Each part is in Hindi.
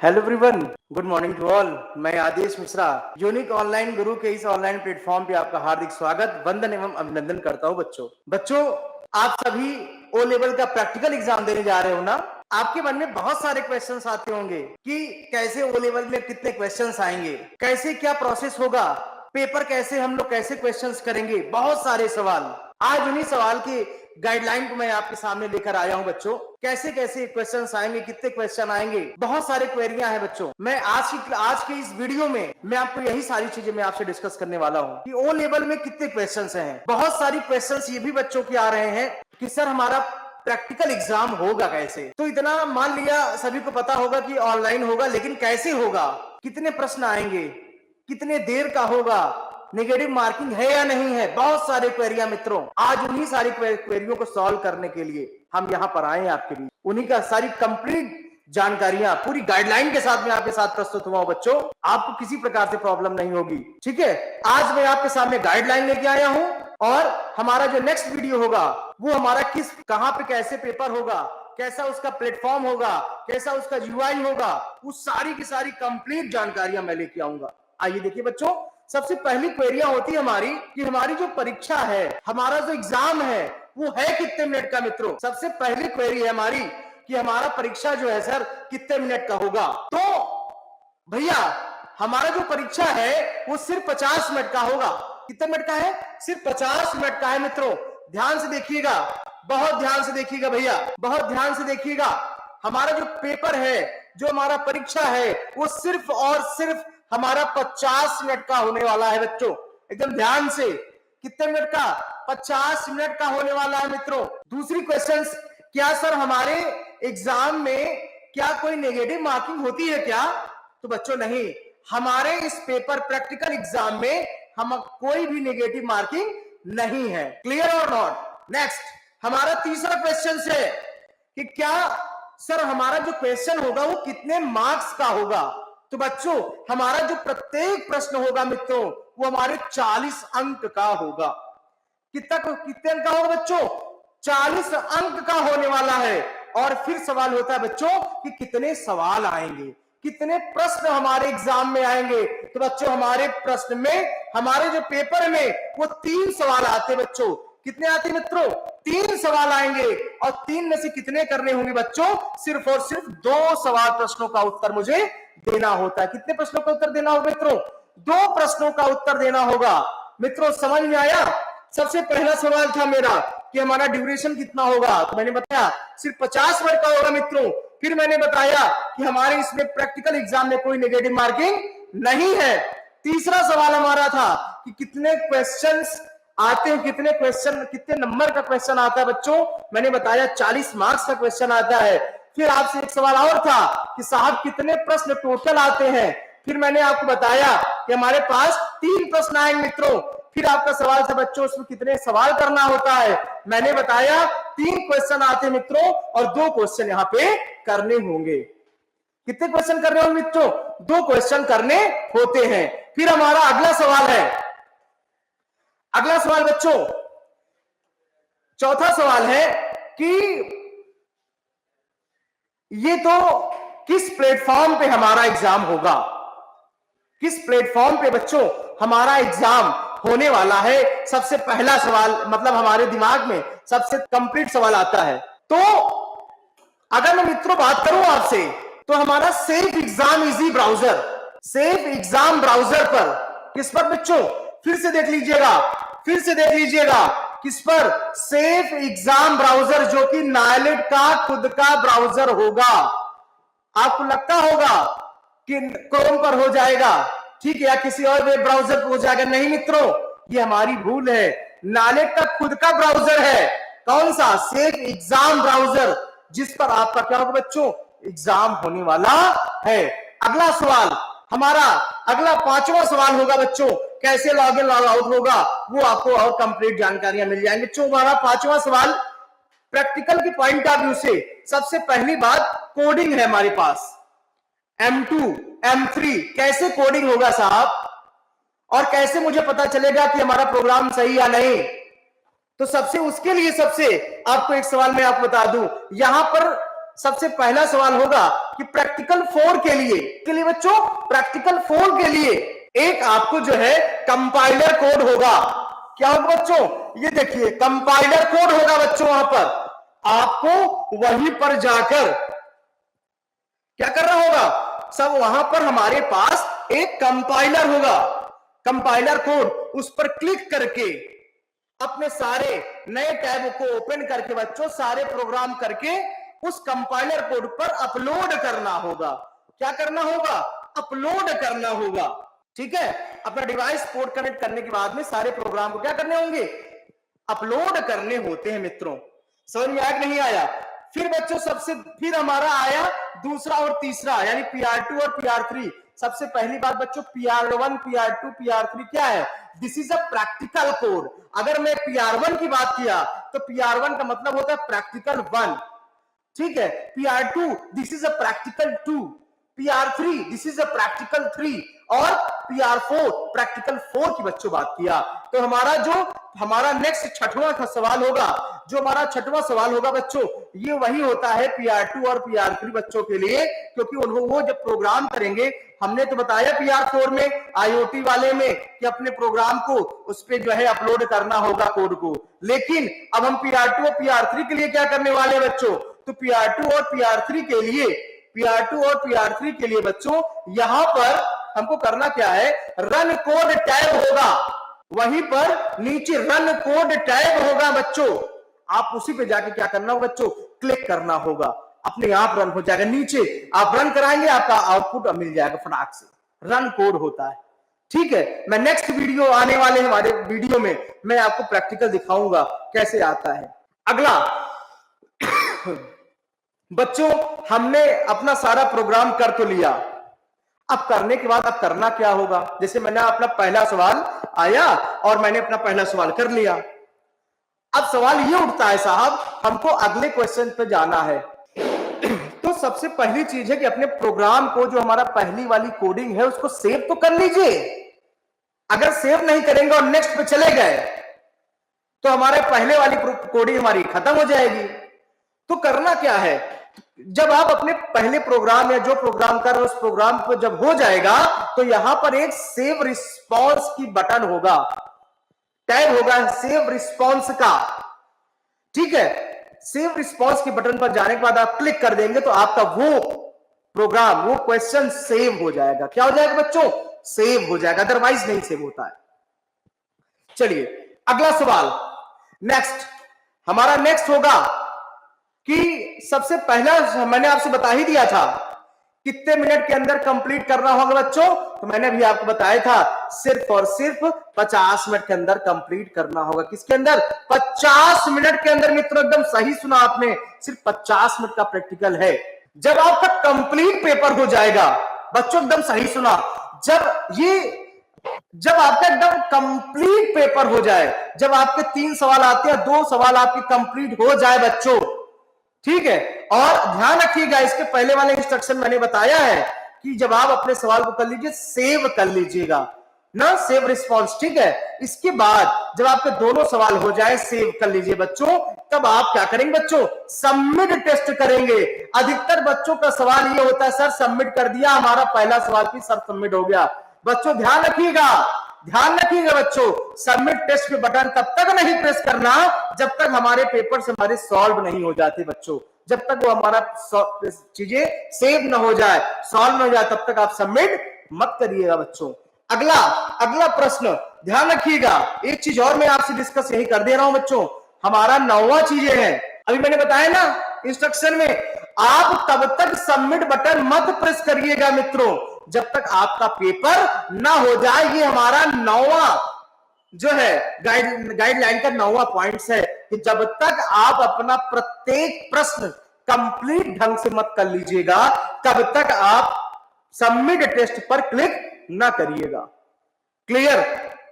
Hello everyone, good morning to all. मैं आदेश मिश्रा, यूनिक ऑनलाइन गुरु के इस ऑनलाइन प्लेटफॉर्म पे आपका हार्दिक स्वागत, वंदन एवं अभिनंदन करता हूँ। बच्चों, आप सभी ओ लेवल का प्रैक्टिकल एग्जाम देने जा रहे हो ना। आपके मन में बहुत सारे क्वेश्चंस आते होंगे कि कैसे ओ लेवल में कितने क्वेश्चंस आएंगे, कैसे क्या प्रोसेस होगा, पेपर कैसे हम लोग कैसे क्वेश्चंस करेंगे, बहुत सारे सवाल। आज उन्हीं सवाल की गाइडलाइन को मैं आपके सामने लेकर आया हूं बच्चों। कैसे कैसे क्वेश्चंस आएंगे, कितने क्वेश्चन आएंगे, बहुत सारे क्वेरियां हैं बच्चों। मैं आज के इस वीडियो में मैं आपको यही सारी चीजें मैं आपसे डिस्कस करने वाला हूं कि ओ लेवल में कितने क्वेश्चंस हैं। बहुत सारी क्वेश्चंस ये भी बच्चों के आ रहे हैं कि सर हमारा प्रैक्टिकल एग्जाम होगा कैसे। तो इतना मान लिया सभी को पता होगा कि ऑनलाइन होगा, लेकिन कैसे होगा, कितने प्रश्न आएंगे, कितने देर का होगा, नेगेटिव मार्किंग है या नहीं है, बहुत सारे क्वेरियां मित्रों। आज उन्हीं सारी क्वेरियों को सॉल्व करने के लिए हम यहां पर आए हैं आपके लिए। उन्हीं का सारी कंप्लीट जानकारियां पूरी गाइडलाइन के साथ में आपके साथ प्रस्तुत हुआ हूं बच्चों। आपको किसी प्रकार से प्रॉब्लम नहीं होगी, ठीक है। आज मैं आपके सामने गाइडलाइन लेके आया हूं और हमारा जो नेक्स्ट वीडियो होगा वो हमारा कहां पे कैसे पेपर होगा, कैसा उसका प्लेटफॉर्म होगा, कैसा उसका यूआई होगा, उस सारी की सारी कंप्लीट जानकारियां मैं लेके आऊंगा। आइए देखिए बच्चों, सबसे पहली क्वेरियां होती है हमारी कि हमारी जो परीक्षा है, हमारा जो एग्जाम है वो है कितने मिनट का मित्रों। सबसे पहली क्वेरी है हमारी कि हमारा परीक्षा जो है सर कितने मिनट का होगा। तो भैया हमारा जो परीक्षा है वो सिर्फ 50 मिनट का होगा। कितने मिनट का है? सिर्फ 50 मिनट का है मित्रों। ध्यान से देखिएगा, बहुत ध्यान से देखिएगा भैया, बहुत ध्यान से देखिएगा। हमारा जो पेपर है, जो हमारा परीक्षा है वो सिर्फ और सिर्फ हमारा 50 मिनट का होने वाला है बच्चों। एकदम ध्यान से, कितने मिनट का? 50 मिनट का होने वाला है मित्रों। दूसरी क्वेश्चन, क्या सर हमारे एग्जाम में क्या कोई नेगेटिव मार्किंग होती है क्या? तो बच्चों नहीं, हमारे इस पेपर प्रैक्टिकल एग्जाम में हम कोई भी नेगेटिव मार्किंग नहीं है। क्लियर और नॉट? नेक्स्ट हमारा तीसरा क्वेश्चन है कि क्या सर हमारा जो क्वेश्चन होगा वो कितने मार्क्स का होगा। तो बच्चों हमारा जो प्रत्येक प्रश्न होगा मित्रों वो हमारे 40 अंक का होगा। कितने अंक का होगा बच्चों? 40 अंक का होने वाला है। और फिर सवाल होता है बच्चों कि कितने सवाल आएंगे, कितने प्रश्न हमारे एग्जाम में आएंगे। तो बच्चों हमारे प्रश्न में, हमारे जो पेपर में वो 3 सवाल आते हैं बच्चों। कितने आते मित्रों? 3 सवाल आएंगे। और 3 में से कितने करने होंगे बच्चों? सिर्फ और सिर्फ 2 सवाल प्रश्नों का उत्तर मुझे देना होता है। कितने प्रश्नों का उत्तर देना होगा मित्रों? 2 प्रश्नों का उत्तर देना होगा। मित्रों समझ में आया? सबसे पहला सवाल था मेरा कि हमारा ड्यूरेशन कितना होगा, तो मैंने बताया सिर्फ 50 मिनट का होगा मित्रों। फिर मैंने बताया कि हमारे इसमें प्रैक्टिकल एग्जाम में कोई नेगेटिव मार्किंग नहीं है। तीसरा सवाल हमारा था कि कितने क्वेश्चंस आते हैं, कितने क्वेश्चन, कितने नंबर का क्वेश्चन आता है बच्चों। मैंने बताया 40 मार्क्स का क्वेश्चन आता है। फिर आपसे एक सवाल और था कि साहब कितने प्रश्न टोटल आते हैं। फिर मैंने आपको बताया कि हमारे पास 3 प्रश्न आएंगे मित्रों। फिर आपका सवाल था बच्चों उसमें कितने सवाल करना होता है। मैंने बताया 3 क्वेश्चन आते हैं मित्रों और 2 क्वेश्चन यहाँ पे करने होंगे। कितने क्वेश्चन करने होंगे मित्रों? 2 क्वेश्चन करने होते हैं। फिर हमारा अगला सवाल है, अगला सवाल बच्चों, चौथा सवाल है कि ये तो किस प्लेटफॉर्म पे हमारा एग्जाम होगा, किस प्लेटफॉर्म पे बच्चों हमारा एग्जाम होने वाला है। सबसे पहला सवाल, मतलब हमारे दिमाग में सबसे कंप्लीट सवाल आता है। तो अगर मैं मित्रों बात करूं आपसे, तो हमारा safe exam easy browser, safe exam browser पर, किस पर बच्चों? फिर से देख लीजिएगा, फिर से देख लीजिएगा, किस पर? सेफ एग्जाम ब्राउजर, जो कि नायलेट का खुद का ब्राउजर होगा। आपको लगता होगा कि क्रोम पर हो जाएगा, ठीक है, या किसी और वेब ब्राउजर पर हो जाएगा। नहीं मित्रों, ये हमारी भूल है। नायलेट का खुद का ब्राउजर है। कौन सा? सेफ एग्जाम ब्राउजर, जिस पर आपका क्या होगा बच्चों? एग्जाम होने वाला है। अगला सवाल हमारा, अगला 5वां सवाल होगा बच्चों, कैसे लॉग इन लॉग आउट होगा, वो आपको और कंप्लीट जानकारियां मिल जाएंगी बच्चों। हमारा 5वां सवाल प्रैक्टिकल के पॉइंट ऑफ व्यू से सबसे पहली बात कोडिंग है हमारे पास। M2 M3 कैसे कोडिंग होगा साहब, और कैसे मुझे पता चलेगा कि हमारा प्रोग्राम सही या नहीं। तो सबसे उसके लिए सबसे आपको एक सवाल मैं आपको बता दूं, यहां पर सबसे पहला सवाल होगा कि प्रैक्टिकल 4 के लिए बच्चों, प्रैक्टिकल 4 के लिए एक आपको जो है कंपाइलर कोड होगा। क्या होगा बच्चों? ये देखिए कंपाइलर कोड होगा बच्चों। वहां पर आपको वहीं पर जाकर क्या करना होगा? सब वहां पर हमारे पास एक कंपाइलर होगा, कंपाइलर कोड, उस पर क्लिक करके अपने सारे नए टैब को ओपन करके बच्चों सारे प्रोग्राम करके उस कंपाइलर कोड पर अपलोड करना होगा। क्या करना होगा? अपलोड करना होगा। ठीक है, अपना डिवाइस पोर्ट कनेक्ट करने के बाद में सारे प्रोग्राम को क्या करने होंगे? अपलोड करने होते हैं मित्रों। समझ में आया कि नहीं आया? फिर बच्चों फिर हमारा आया दूसरा और तीसरा, यानी PR2 और PR3। सबसे पहली बात बच्चों, PR1, PR2, PR3 क्या है? This is a practical code. अगर मैं PR1 की बात किया तो PR1 का मतलब होता है प्रैक्टिकल 1, ठीक है। PR2 this is a practical 2, PR3 this is a practical 3 और PR4 प्रैक्टिकल 4 की बच्चों बात किया। तो हमारा नेक्स्ट छठवां सवाल होगा, जो हमारा छठवां सवाल होगा बच्चों, ये वही होता है PR2 और PR3 बच्चों के लिए, क्योंकि वो जब प्रोग्राम करेंगे, हमने तो बताया PR4 में IoT वाले में कि अपने प्रोग्राम को उस पे जो है अपलोड करना होगा कोड को, लेकिन अब हम PR2 और PR3 के लिए क्या करने वाले हैं बच्चों? तो PR2 और PR3 के लिए बच्चों यहां पर हमको करना क्या है? रन कोड टैब होगा, वहीं पर नीचे रन कोड टैब होगा बच्चों। आप उसी पे जाके क्या करना होगा बच्चों? क्लिक करना होगा, अपने आप रन हो जाएगा। नीचे आप रन कराएंगे, आपका आउटपुट मिल जाएगा फटाक से। रन कोड होता है, ठीक है। मैं नेक्स्ट वीडियो आने वाले हमारे वीडियो में मैं आपको प्रैक्टिकल दिखाऊंगा कैसे आता है। अगला बच्चों, हमने अपना सारा प्रोग्राम कर तो लिया, अब करने के बाद अब करना क्या होगा? जैसे मैंने अपना पहला सवाल आया और मैंने अपना पहला सवाल कर लिया। अब सवाल ये उठता है साहब, हमको अगले क्वेश्चन पे जाना है। तो सबसे पहली चीज है कि अपने प्रोग्राम को, जो हमारा पहली वाली कोडिंग है, उसको सेव तो कर लीजिए। अगर सेव नहीं करेंगे और नेक्स्ट पे चले गए तो हमारे पहले वाली कोडिंग हमारी खत्म हो जाएगी। तो करना क्या है? जब आप अपने पहले प्रोग्राम या जो प्रोग्राम कर रहे हो उस प्रोग्राम को जब हो जाएगा तो यहां पर एक सेव रिस्पॉन्स की बटन होगा, टैब होगा सेव रिस्पॉन्स का, ठीक है। सेव रिस्पॉन्स के बटन पर जाने के बाद आप क्लिक कर देंगे तो आपका वो प्रोग्राम, वो क्वेश्चन सेव हो जाएगा। क्या हो जाएगा बच्चों? सेव हो जाएगा, अदरवाइज नहीं सेव होता है। चलिए अगला सवाल, नेक्स्ट हमारा होगा कि सबसे पहला मैंने आपसे बता ही दिया था कितने मिनट के अंदर कंप्लीट करना होगा बच्चों। तो मैंने अभी आपको बताया था सिर्फ और सिर्फ 50 मिनट के अंदर कंप्लीट करना होगा। किसके अंदर? 50 मिनट के अंदर। मित्रों एकदम सही सुना आपने, सिर्फ 50 मिनट का प्रैक्टिकल है। जब आपका कंप्लीट पेपर हो जाएगा बच्चों, एकदम सही सुना, जब आपका एकदम कंप्लीट पेपर हो जाए, जब आपके 3 सवाल आते हैं, 2 सवाल आपके कंप्लीट हो जाए बच्चों, ठीक है। और ध्यान रखिएगा, इसके पहले वाले इंस्ट्रक्शन मैंने बताया है कि जब आप अपने सवाल को कर लीजिए, सेव कर लीजिएगा ना, सेव रिस्पॉन्स, ठीक है। इसके बाद जब आपके दोनों सवाल हो जाए, सेव कर लीजिए बच्चों, तब आप क्या करेंगे बच्चों? सबमिट टेस्ट करेंगे। अधिकतर बच्चों का सवाल ये होता है, सर सबमिट कर दिया, हमारा पहला सवाल भी सर सबमिट हो गया। बच्चों ध्यान रखिएगा बच्चों, सबमिट टेस्ट पे बटन तब तक नहीं प्रेस करना जब तक हमारे पेपर से हमारे सॉल्व नहीं हो जाते बच्चों। जब तक वो हमारा चीजें सेव न हो जाए, सॉल्व न हो जाए, तब तक आप सबमिट मत करिएगा बच्चों। अगला प्रश्न ध्यान रखिएगा। एक चीज और मैं आपसे डिस्कस यही कर दे रहा हूं बच्चों, हमारा 9वां चीजें है। अभी मैंने बताया ना इंस्ट्रक्शन में, आप तब तक सबमिट बटन मत प्रेस करिएगा मित्रों जब तक आपका पेपर ना हो जाए। ये हमारा 9वां जो है गाइडलाइन का 9वां पॉइंट्स है कि जब तक आप अपना प्रत्येक प्रश्न कंप्लीट ढंग से मत कर लीजिएगा, तब तक आप सबमिट टेस्ट पर क्लिक ना करिएगा। क्लियर?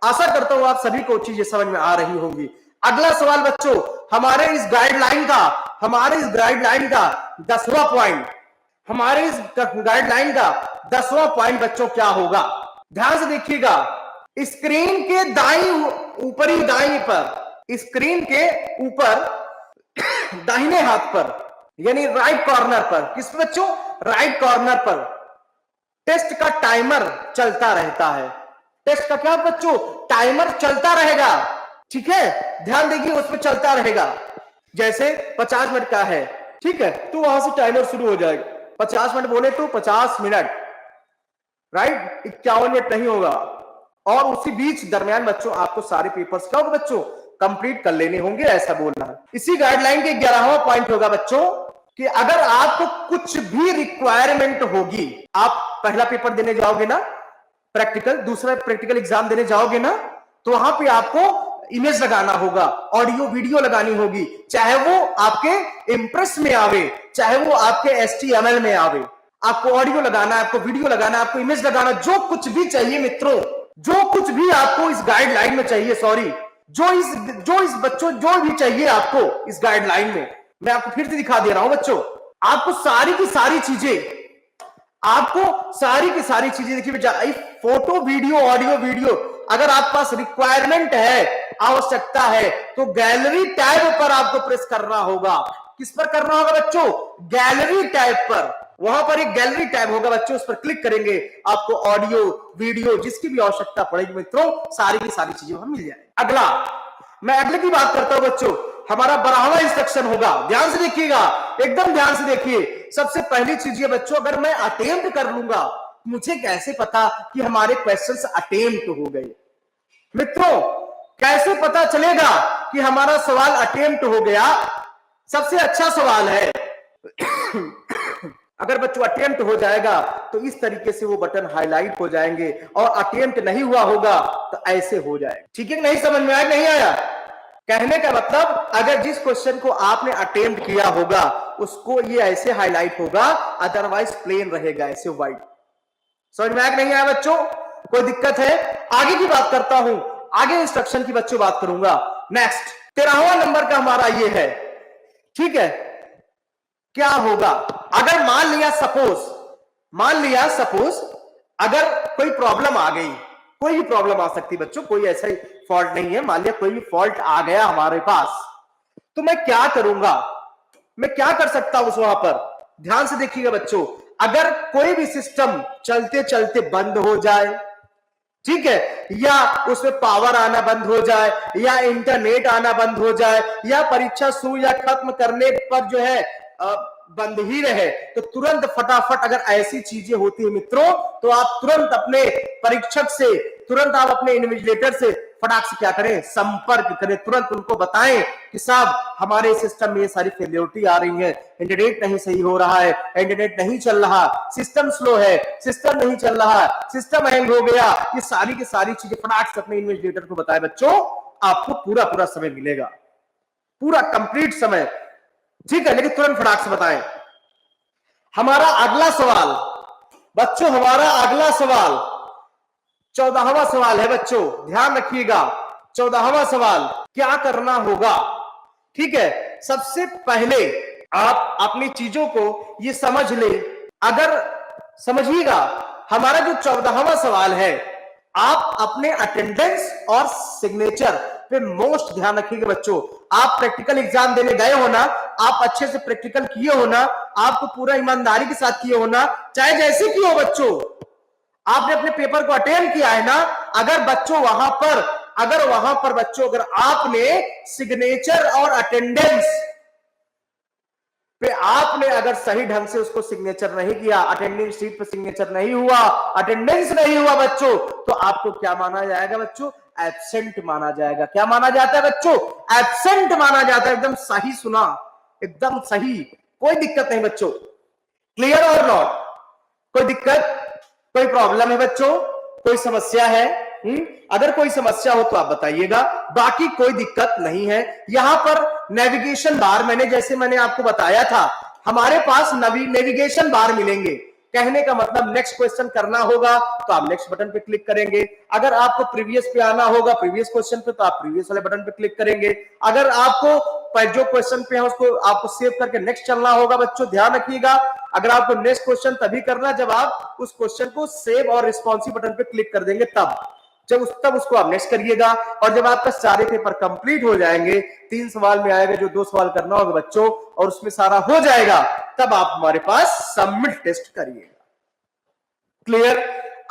आशा करता हूं आप सभी को चीजें समझ में आ रही होंगी। अगला सवाल बच्चों, हमारे इस गाइडलाइन का 10वां पॉइंट, हमारे इस गाइडलाइन का 10वां पॉइंट बच्चों क्या होगा? ध्यान से देखिएगा। स्क्रीन के ऊपरी दाईं पर, स्क्रीन के ऊपर दाहिने हाथ पर यानी राइट कॉर्नर पर। किस पे बच्चों? राइट कॉर्नर पर टेस्ट का टाइमर चलता रहता है। टेस्ट का क्या बच्चों? टाइमर चलता रहेगा। ठीक है, ध्यान देखिए, उस पर चलता रहेगा। जैसे 50 मिनट का है, ठीक है, तो वहां से टाइमर शुरू हो जाएगा। 50 मिनट बोले तो 50 मिनट, राइट, 51 मिनट नहीं होगा। और उसी बीच दरमियान बच्चों आपको सारे पेपर्स क्या होगा बच्चों? कंप्लीट कर लेने होंगे, ऐसा बोलना है। इसी गाइडलाइन के 11वां पॉइंट होगा बच्चों कि अगर आपको कुछ भी रिक्वायरमेंट होगी, आप पहला पेपर देने जाओगे ना प्रैक्टिकल, दूसरा प्रैक्टिकल एग्जाम देने जाओगे ना, तो वहां पे आपको इमेज लगाना होगा, ऑडियो वीडियो लगानी होगी, चाहे वो आपके इम्प्रेस में आवे, चाहे वो आपके HTML में आवे। आपको ऑडियो लगाना है, आपको वीडियो लगाना है, आपको इमेज लगाना, जो कुछ भी चाहिए मित्रों, जो कुछ भी आपको इस गाइडलाइन में चाहिए, सॉरी, जो इस बच्चों जो भी चाहिए आपको इस गाइडलाइन में, मैं आपको फिर से दिखा दे रहा हूं बच्चों। आपको सारी की सारी चीजें, आपको सारी की सारी चीजें देखिए बेटा, फोटो वीडियो ऑडियो वीडियो, अगर आप पास रिक्वायरमेंट है, आवश्यकता है, तो गैलरी टैब पर आपको प्रेस करना होगा। किस पर करना होगा बच्चों? गैलरी टैब पर। वहां पर एक गैलरी टैब होगा बच्चों, उस पर क्लिक करेंगे, आपको ऑडियो वीडियो जिसकी भी आवश्यकता पड़ेगी मित्रों, सारी की सारी चीजें वहां मिल जाएगी। अगला, मैं अगले की बात करता हूं बच्चों, हमारा 12वां इंस्ट्रक्शन होगा। ध्यान से देखिएगा, एकदम ध्यान से देखिए। सबसे पहली चीज ये बच्चों, अगर मैं अटेम्प्ट कर लूंगा, मुझे कैसे पता कि हमारे क्वेश्चंस अटेम्प्ट हो गए? मित्रों, कैसे पता चलेगा कि हमारा सवाल अटेम्प्ट हो गया? सबसे अच्छा सवाल है अगर बच्चों अटेम्प्ट हो जाएगा तो इस तरीके से वो बटन हाईलाइट हो जाएंगे, और अटेम्प्ट नहीं हुआ होगा तो ऐसे हो जाएगा। ठीक है, नहीं समझ में आया? नहीं आया? कहने का मतलब, अगर जिस क्वेश्चन को आपने अटेम्प्ट किया होगा उसको ये ऐसे हाईलाइट होगा, अदरवाइज प्लेन रहेगा ऐसे व्हाइट। समझ में आया नहीं आया बच्चों? कोई दिक्कत है? आगे की बात करता हूं, आगे इंस्ट्रक्शन की बच्चों बात करूंगा। नेक्स्ट 13वां नंबर का हमारा ये है, ठीक है। क्या होगा अगर मान लिया सपोज अगर कोई प्रॉब्लम आ गई, कोई भी प्रॉब्लम आ सकती बच्चों, कोई ऐसा फॉल्ट नहीं है, मान लिया कोई भी फॉल्ट आ गया हमारे पास, तो मैं क्या करूंगा? मैं क्या कर सकता हूं वहां पर? ध्यान से देखिएगा बच्चों, अगर कोई भी सिस्टम चलते चलते बंद हो जाए, ठीक है, या उसमें पावर आना बंद हो जाए, या इंटरनेट आना बंद हो जाए, या परीक्षा शुरू या खत्म करने पर जो है बंद ही रहे, तो तुरंत फटाफट अगर ऐसी चीजें होती है मित्रों, तो आप तुरंत अपने परीक्षक से, तुरंत आप अपने इन्विजिलेटर से फटाक से क्या करें? संपर्क करें, तुरंत उनको बताएं कि साहब हमारे सिस्टम में ये सारी फेलियरिटी आ रही है, इंटरनेट नहीं सही हो रहा है, इंटरनेट नहीं चल रहा, सिस्टम स्लो है, सिस्टम नहीं चल रहा, सिस्टम हैंग हो गया। ये सारी की सारी चीजें फटाक से अपने इन्विजिलेटर को बताएं बच्चों, आपको पूरा पूरा समय मिलेगा, पूरा कंप्लीट समय, ठीक है, लेकिन तुरंत फटाक से बताएं। हमारा अगला सवाल बच्चों, हमारा अगला सवाल 14वां सवाल है बच्चों, ध्यान रखिएगा। 14वां सवाल, क्या करना होगा? ठीक है, सबसे पहले आप अपनी चीजों को ये समझ ले। अगर समझिएगा, हमारा जो 14वां सवाल है, आप अपने अटेंडेंस और सिग्नेचर पे मोस्ट ध्यान रखिएगा बच्चों। आप प्रैक्टिकल एग्जाम देने गए हो ना, आप अच्छे से प्रैक्टिकल किए हो ना, आपको पूरा ईमानदारी के साथ किए हो ना, चाहे जैसे किए हो बच्चों, आपने अपने पेपर को अटेम्प्ट किया है ना, अगर बच्चों वहां पर बच्चों अगर आपने सिग्नेचर और अटेंडेंस पे आपने अगर सही ढंग से उसको सिग्नेचर नहीं किया, अटेंडेंस शीट पे सिग्नेचर नहीं हुआ, अटेंडेंस नहीं हुआ बच्चों, तो आपको क्या माना जाएगा बच्चों? एब्सेंट माना जाएगा। क्या माना जाता है बच्चों? एब्सेंट माना जाता है। एकदम सही सुना, एकदम सही, कोई दिक्कत नहीं बच्चों। क्लियर और नॉट? कोई दिक्कत, कोई प्रॉब्लम है बच्चों? कोई समस्या है? अगर कोई समस्या हो तो आप बताइएगा, बाकी कोई दिक्कत नहीं है। यहां पर नेविगेशन बार, मैंने आपको बताया था, हमारे पास नेविगेशन बार मिलेंगे। कहने का मतलब नेक्स्ट क्वेश्चन करना होगा तो आप नेक्स्ट बटन पे क्लिक करेंगे, अगर आपको प्रीवियस पे आना होगा प्रीवियस क्वेश्चन पे, तो आप प्रीवियस वाले बटन पे क्लिक करेंगे, अगर आपको जो क्वेश्चन पे है उसको आपको सेव करके नेक्स्ट चलना होगा बच्चों, ध्यान रखिएगा। अगर आपको नेक्स्ट क्वेश्चन तभी करना जब आप उस क्वेश्चन को सेव और रिस्पॉन्सिव बटन पे क्लिक कर देंगे तब। तब उसको आप नेक्स्ट करिएगा। और जब आपका सारे पेपर कंप्लीट हो जाएंगे, 3 सवाल में आएगा जो 2 सवाल करना होगा बच्चों, और उसमें सारा हो जाएगा, तब आप हमारे पास सबमिट टेस्ट करिएगा। क्लियर?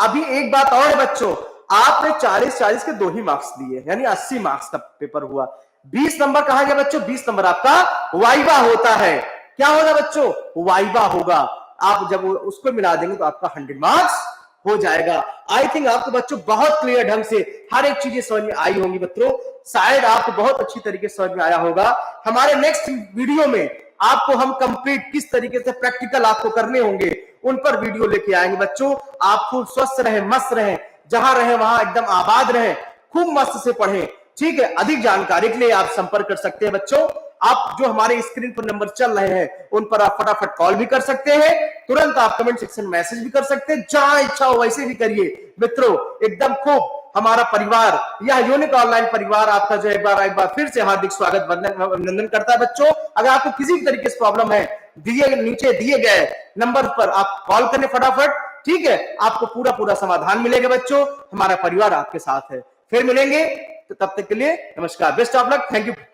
अभी एक बात और है बच्चों, आपने 40-40 के 2 ही मार्क्स दिए, यानी 80 मार्क्स का पेपर हुआ। 20 नंबर कहा गया बच्चों, 20 नंबर आपका वाइवा होता है। क्या होगा बच्चों? वाइवा होगा। आप जब उसको मिला देंगे तो आपका 100 मार्क्स हो जाएगा। आई थिंक आपको बच्चों बहुत क्लियर ढंग से हर एक चीजें समझ में आई होंगी बच्चों, शायद आपको बहुत अच्छी तरीके से समझ में आया होगा। हमारे नेक्स्ट वीडियो में आपको हम कंप्लीट किस तरीके से प्रैक्टिकल आपको करने होंगे, उन पर वीडियो लेके आएंगे बच्चों। आप खूब स्वस्थ रहें, मस्त रहें, जहां रहें वहां एकदम आबाद रहें, खूब मस्त से पढ़ें, ठीक है। अधिक जानकारी के लिए आप संपर्क कर सकते हैं बच्चों। आप जो हमारे स्क्रीन पर नंबर चल रहे हैं उन पर आप फटाफट कॉल भी कर सकते हैं, तुरंत आप कमेंट सेक्शन में मैसेज भी कर सकते हैं, जहां इच्छा हो वैसे भी करिए मित्रों। एकदम खूब हमारा परिवार, यह यूनिक ऑनलाइन परिवार आपका जो एक बार फिर से हार्दिक स्वागत अभिनंदन करता है बच्चों। अगर आपको किसी भी तरीके से प्रॉब्लम है, नीचे दिए गए नंबर पर आप कॉल करें फटाफट, ठीक है। आपको पूरा समाधान मिलेगा बच्चों, हमारा परिवार आपके साथ है। फिर मिलेंगे, तो तब तक के लिए नमस्कार, best of luck, thank you.